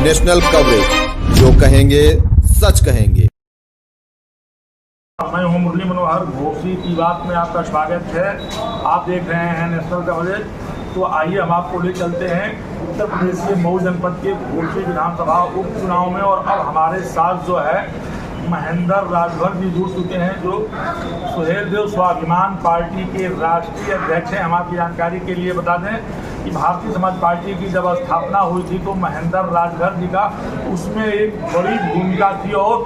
National coverage, जो कहेंगे सच कहेंगे। मैं हूं मुरली मनोहर। घोसी की बात में आपका स्वागत है। आप देख रहे हैं नेशनल कवरेज। तो आइए हम आपको ले चलते हैं उत्तर प्रदेश के मऊ जनपद के घोसी विधानसभा उपचुनाव में। और अब हमारे साथ जो है महेंद्र राजभर जी जुड़ चुके हैं, जो सुहेलदेव स्वाभिमान पार्टी के राष्ट्रीय अध्यक्ष हैं। हम आपकी जानकारी के लिए बता दें कि भारतीय समाज पार्टी की जब स्थापना हुई थी तो महेंद्र राजभर जी का उसमें एक बड़ी भूमिका थी। और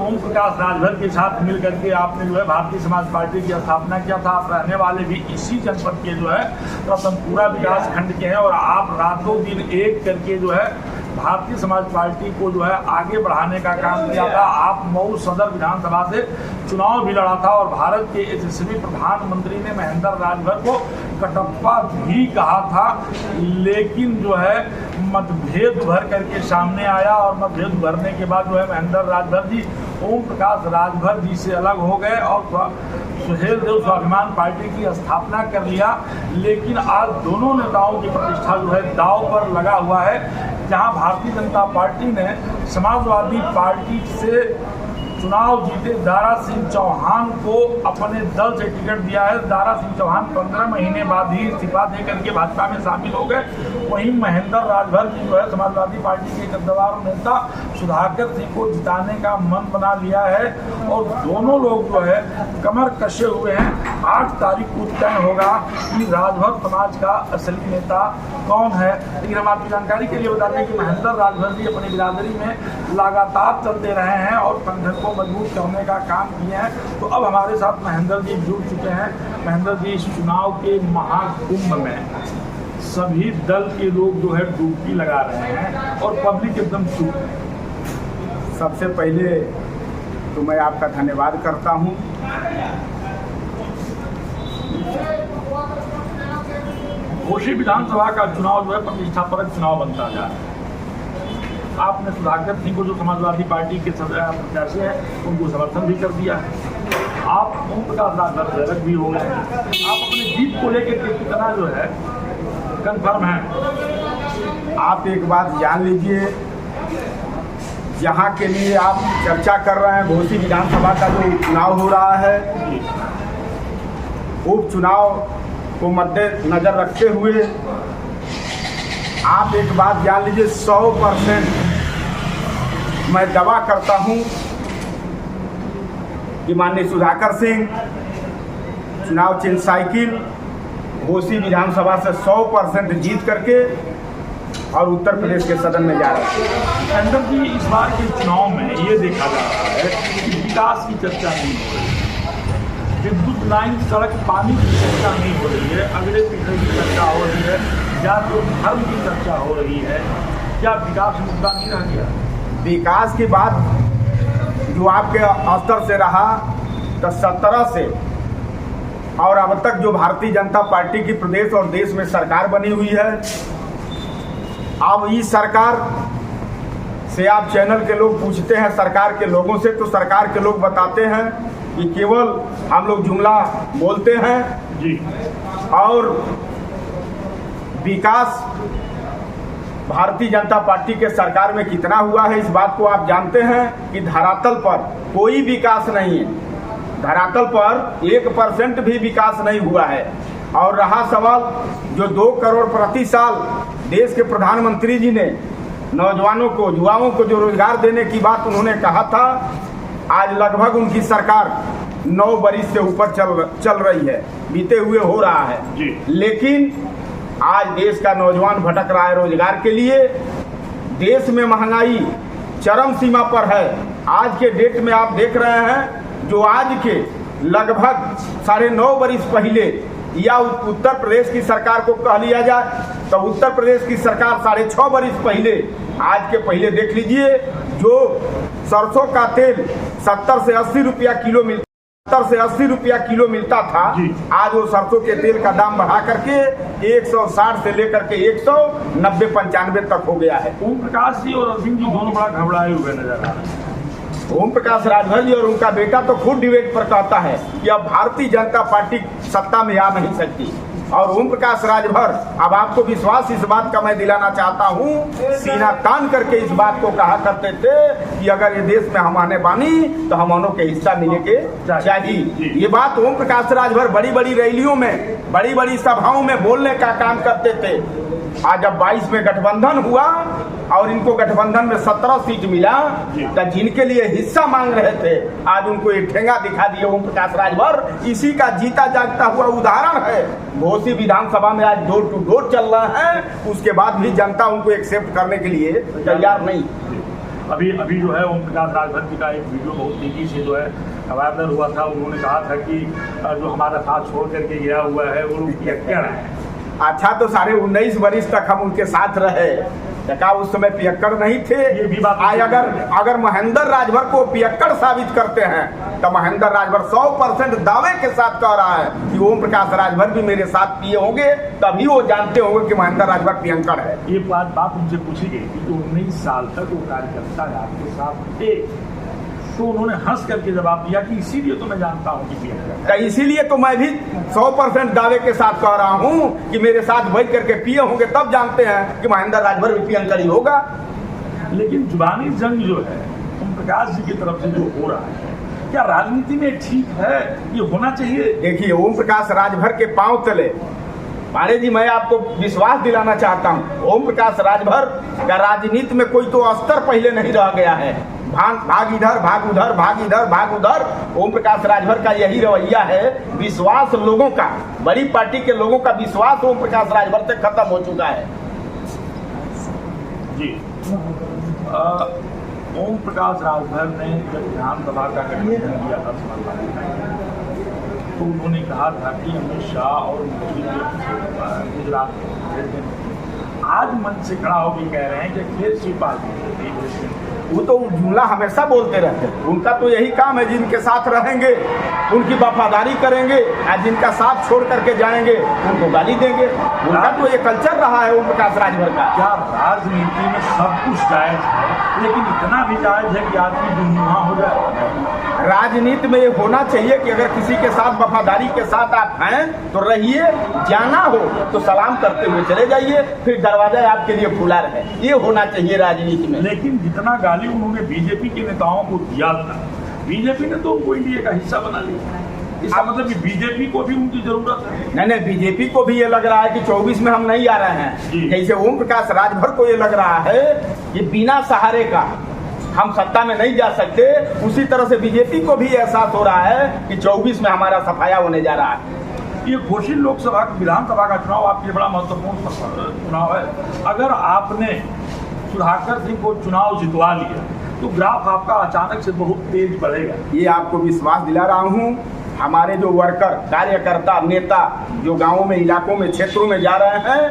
ओम प्रकाश राजभर के साथ मिलकर के आपने जो है भारतीय समाज पार्टी की स्थापना किया था। आप रहने वाले भी इसी जनपद के जो है रतनपुरा विकास खंड के हैं और आप रातों दिन एक करके जो है भारतीय समाज पार्टी को जो है आगे बढ़ाने का काम किया था। आप मऊ सदर विधानसभा से चुनाव भी लड़ा था और भारत के यशस्वी प्रधानमंत्री ने महेंद्र राजभर को कटप्पा भी कहा था, लेकिन जो है मतभेद उभर करके सामने आया। और मतभेद उभरने के बाद जो है महेंद्र राजभर जी ओम प्रकाश राजभर जी से अलग हो गए और सुहेलदेव स्वाभिमान पार्टी की स्थापना कर लिया। लेकिन आज दोनों नेताओं की प्रतिष्ठा जो है दांव पर लगा हुआ है। जहां भारतीय जनता पार्टी ने समाजवादी पार्टी से चुनाव जीते दारा सिंह चौहान को अपने दल से टिकट दिया है। दारा सिंह चौहान 15 महीने बाद ही इस्तीफा दे करके भाजपा में शामिल हो गए। वहीं महेंद्र राजभर जी जो है समाजवादी पार्टी के कद्दावर नेता सुधाकर सिंह को जिताने का मन बना लिया है और दोनों लोग जो है कमर कसे हुए हैं। 8 तारीख को तय होगा कि राजभर समाज का असली नेता कौन है। लेकिन हम आपकी जानकारी के लिए बताते हैं कि महेंद्र राजभर जी अपनी बिरादरी में लगातार चलते रहे हैं और संगठन को मजबूत करने का काम किए हैं। तो अब हमारे साथ महेंद्र जी जुड़ चुके हैं। महेंद्र जी, इस चुनाव के महाकुंभ में सभी दल के लोग जो है डुबकी लगा रहे हैं और पब्लिक एकदम चुप है। सबसे पहले तो मैं आपका धन्यवाद करता हूं। घोसी विधानसभा का चुनाव जो है प्रतिष्ठापरक चुनाव बनता जा रहा है। आपने सुधाकर सिंह को, जो समाजवादी पार्टी के प्रत्याशी हैं, उनको समर्थन भी कर दिया है। आप ओम प्रकाश राजभर से अलग भी हो गए हैं। आप अपनी जीत को लेकर के कितना जो है कंफर्म है? आप एक बात जान लीजिए, जहां के लिए आप चर्चा कर रहे हैं घोसी विधानसभा का जो चुनाव हो रहा है, उपचुनाव को मद्देनजर रखते हुए आप एक बात जान लीजिए, 100% मैं दावा करता हूं कि माननीय सुधाकर सिंह चुनाव चिन्ह साइकिल घोसी विधानसभा से 100% जीत करके और उत्तर प्रदेश के सदन में जा रहे हैं। महेंद्र जी, इस बार के चुनाव में ये देखा जा रहा है कि विकास की चर्चा नहीं हो रही है, विद्युत लाइन, सड़क, पानी की चर्चा नहीं हो रही है, अगले पिछले की चर्चा हो रही है, जाति धर्म की चर्चा हो रही है। क्या विकास मुद्दा नहीं रह गया? विकास की बात जो आपके स्तर से रहा तो 17 से और अब तक जो भारतीय जनता पार्टी की प्रदेश और देश में सरकार बनी हुई है, अब इस सरकार से आप चैनल के लोग पूछते हैं सरकार के लोगों से, तो सरकार के लोग बताते हैं कि केवल हम लोग जुमला बोलते हैं जी। और विकास भारतीय जनता पार्टी के सरकार में कितना हुआ है, इस बात को आप जानते हैं कि धरातल पर कोई विकास नहीं है। धरातल पर 1% भी विकास नहीं हुआ है। और रहा सवाल जो 2 करोड़ प्रति साल देश के प्रधानमंत्री जी ने नौजवानों को, युवाओं को जो रोजगार देने की बात उन्होंने कहा था, आज लगभग उनकी सरकार 9 बरिस से ऊपर चल रही है, बीते हुए हो रहा है जी। लेकिन आज देश का नौजवान भटक रहा है रोजगार के लिए। देश में महंगाई चरम सीमा पर है। आज के डेट में आप देख रहे हैं जो आज के लगभग 9.5 बरिस पहले या उत्तर प्रदेश की सरकार को कह लिया जाए तो उत्तर प्रदेश की सरकार 6.5 बरिस पहले, आज के पहले देख लीजिए, जो सरसों का तेल 70 से 80 रुपया किलो मिलता, 70 से 80 रुपया किलो मिलता था, आज वो सरसों के तेल का दाम बढ़ा करके 160 से लेकर के 190-95 तक हो गया है। ओम प्रकाश जी और अरविंद जी दोनों बड़ा घबराए हुए नजर आ रहे हैं। ओम प्रकाश राजभर जी और उनका बेटा तो खुद डिबेट पर कहता है कि अब भारतीय जनता पार्टी सत्ता में आ नहीं सकती। और ओम प्रकाश राजभर, अब आपको विश्वास इस बात का मैं दिलाना चाहता हूँ, सीना तान करके इस बात को कहा करते थे कि अगर ये देश में हम आने बानी तो हमनों के हिस्सा मिले के चाहिए। ये बात ओम प्रकाश राजभर बड़ी बड़ी रैलियों में, बड़ी बड़ी सभाओं में बोलने का काम करते थे। आज जब 22 में गठबंधन हुआ और इनको गठबंधन में 17 सीट मिला, तो जिनके लिए हिस्सा मांग रहे थे आज उनको एक ठेंगा दिखा दिए ओम प्रकाश राजभर। इसी का जीता जागता हुआ उदाहरण है। घोसी विधानसभा में आज डोर टू डोर चल रहा है, उसके बाद भी जनता उनको एक्सेप्ट करने के लिए तैयार नहीं। अभी जो है ओम प्रकाश राजभर जी का एक वीडियो बहुत तेजी से जो है वायरल हुआ था। उन्होंने कहा था कि जो हमारा साथ छोड़ करके गया हुआ है वो लोग पियक्कड़ है। अच्छा, तो सारे 19 वर्ष तक हम उनके साथ रहे, देखा उस समय पियक्कड़ नहीं थे। ये भी बात आज अगर महेंद्र राजभर को पियक्कड़ साबित करते हैं तो महेंद्र राजभर 100% दावे के साथ कह रहा है कि ओम प्रकाश राजभर भी मेरे साथ पिए होंगे, तभी वो जानते होंगे कि महेंद्र राजभर पियक्कड़ है। ये बात उनसे पूछी गई थी कि 19 साल तक वो कार्यकर्ता आपके साथ थे, तो उन्होंने हंस करके जवाब दिया कि इसीलिए तो मैं जानता हूँ कि पियक्कड़, इसीलिए तो मैं भी 100% दावे के साथ कह रहा हूँ कि मेरे साथ बैठ करके पिए होंगे, तब जानते हैं कि महेंद्र राजभर भी पियक्कड़ ही होगा। लेकिन जुबानी जंग जो है ओम प्रकाश जी की तरफ से जो हो रहा है, क्या राजनीति में ठीक है? ये होना चाहिए? देखिए, ओम प्रकाश राजभर के पांव तले, पांडे जी मैं आपको विश्वास दिलाना चाहता हूँ, ओम प्रकाश राजभर का राजनीति में कोई तो स्तर पहले नहीं रह गया है। भाग इधर, भाग उधर, भाग इधर, भाग उधर। ओम प्रकाश राजभर का यही रवैया है। विश्वास लोगों का, बड़ी पार्टी के लोगों का विश्वास ओम प्रकाश राजभर से खत्म हो चुका है। जी, ओम प्रकाश राजभर ने जब विधानसभा का गठबंधन किया था तो उन्होंने कहा था कि अमित शाह और गुजरात आज मन से खड़ा होकर कह रहे हैं कि अखिलेश जी पार्टी, वो तो जुमला हमेशा बोलते रहते हैं। उनका तो यही काम है, जिनके साथ रहेंगे उनकी वफादारी करेंगे, और जिनका साथ छोड़ करके जाएंगे उनको गाली देंगे। उनका तो ये कल्चर रहा है ओम प्रकाश राजभर का। क्या राजनीति में सब कुछ जायज है, लेकिन इतना भी जायज है कि आदमी दुनिया हो जाए? राजनीति में ये होना चाहिए कि अगर किसी के साथ वफादारी के साथ आप हैं तो रहिए, जाना हो तो सलाम करते हुए चले जाइए, फिर दरवाजा आपके लिए खुला रहे। ये होना चाहिए राजनीति में। लेकिन जितना गाली उन्होंने बीजेपी के नेताओं को दिया था, बीजेपी ने तो उनको इंडिया का हिस्सा बना लिया। इसका मतलब कि बीजेपी को भी उनकी जरूरत है। नहीं, बीजेपी को भी ये लग रहा है कि 24 में हम नहीं आ रहे हैं। जैसे ओम प्रकाश राजभर को ये लग रहा है कि बिना सहारे का हम सत्ता में नहीं जा सकते, उसी तरह से बीजेपी को भी एहसास हो रहा है कि 24 में हमारा सफाया होने जा रहा है। ये घोषित लोकसभा विधानसभा का चुनाव आपके लिए बड़ा महत्वपूर्ण चुनाव है। अगर आपने सुधाकर सिंह को चुनाव जितवा लिया तो ग्राफ आपका अचानक से बहुत तेज बढ़ेगा। ये आपको विश्वास दिला रहा हूँ। हमारे जो वर्कर, कार्यकर्ता, नेता जो गाँवों में, इलाकों में, क्षेत्रों में जा रहे हैं,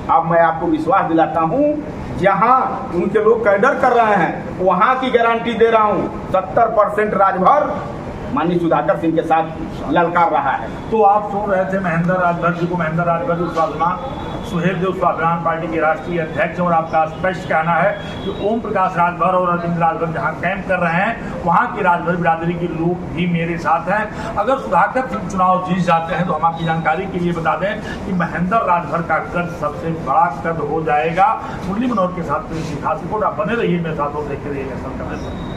अब मैं आपको विश्वास दिलाता हूँ, जहाँ उनके लोग कैडर कर रहे हैं वहाँ की गारंटी दे रहा हूँ, 70% राजभर माननीय सुधाकर सिंह के साथ ललकार रहा है। तो आप सुन रहे थे महेंद्र राजभर जी को। महेंद्र राजभर जो स्वाभिमान सुहेल देव स्वाभिमान पार्टी के राष्ट्रीय अध्यक्ष, और आपका स्पष्ट कहना है कि ओम प्रकाश राजभर और अरविंद राजभर जहां कैंप कर रहे हैं वहां की राजभर बिरादरी के लोग भी मेरे साथ हैं। अगर सुधाकर सिंह चुनाव जीत जाते हैं तो हम आपकी जानकारी के लिए बता दें कि महेंद्र राजभर का कद सबसे बड़ा कद हो जाएगा। मुरली मनोहर के साथ खास रिपोर्ट। आप बने रहिए मेरे साथ और देखते रहिए नेशनल।